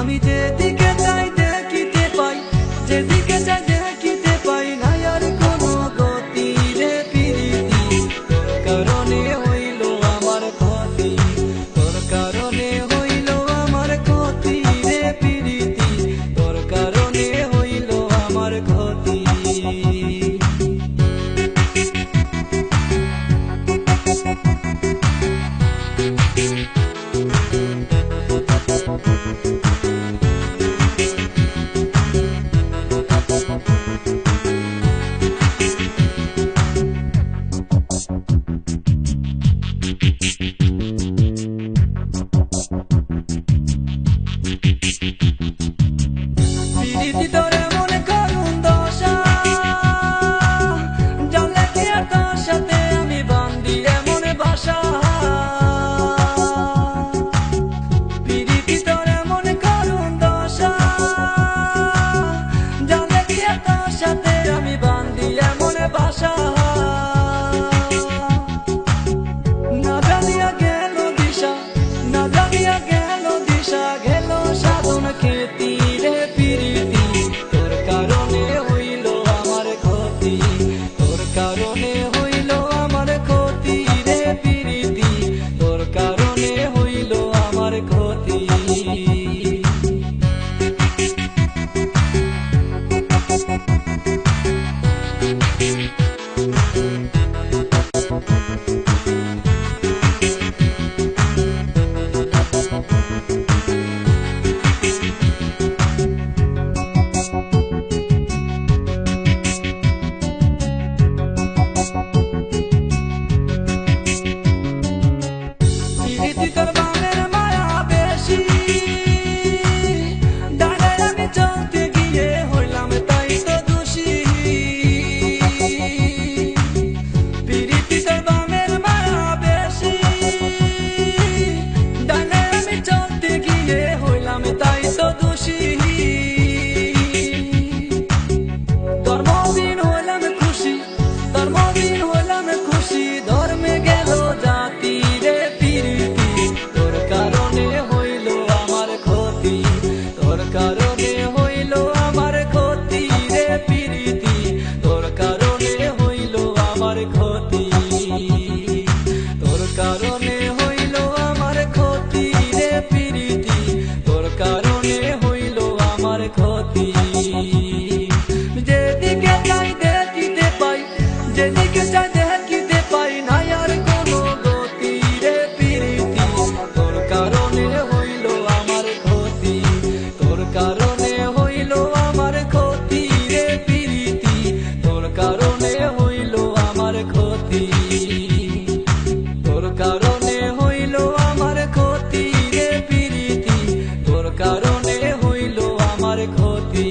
আমি যেদিকে চাই দেখিতে পাই, যেদিকে চাই দেখিতে পাই না আর কোনো গতি রে প্রীতি। তোর কারণে হইল আমার ক্ষতি, তোর কারণে হইল আমার ক্ষতি রে প্রীতি। তোর কারণে হইল আমার ক্ষতি। প্রীতি তোর এমন করুণ দশা, জানলে কি আর তোর সাথে আমি বান্ধি এমন বাসা। প্রীতি তোর এমন করুণ দশা, জানলে কি আর তোর সাথে আমি বান্ধি এমন বাসা। না জানিয়া গেল দিশা, না জানিয়া গেল দিশা, গেল সাধন খেতি রে প্রীতি। তোর কারণে হইল আমার ক্ষতি, তোর কারণে হইল আমার ক্ষতি রে প্রীতি। তোর কারণে হইল আমার ক্ষতি। প্রীতি তোর বামের মায়া বেশি, ডানায় আমি চলতে গিয়ে হইলাম তাই তো দোষী। প্রীতি তোর বামের মায়া বেশি, ডানায় আমি চলতে গিয়ে হইলাম তাই তো দোষী। ধর্মবিহীন হইলাম খুশি, ধর্মবিহীন হইলাম খুশি, ধর্মে গেল জাতি রে প্রীতি। তোর কারণে হইল আমার ক্ষতি, তোর কারণে হইল আমার ক্ষতি রে প্রীতি। তোর কারণে হইল আমার ক্ষতি, তোর কারণে হইল আমার ক্ষতি রে প্রীতি। তোর কারণে হইল আমার ক্ষতি। যেদিকে চাই দেখিতে পাই, যেদিকে চাই দেখিতে পাই না আর কোনো গতি রে প্রীতি। তোর কারণে হইল আমার ক্ষতি, তোর কারণে হইল আমার ক্ষতি রে প্রীতি। তোর কারণে হইল আমার ক্ষতি, তোর কারণে হইল আমার ক্ষতি রে প্রীতি। তোর কারণে হইল আমার ক্ষতি।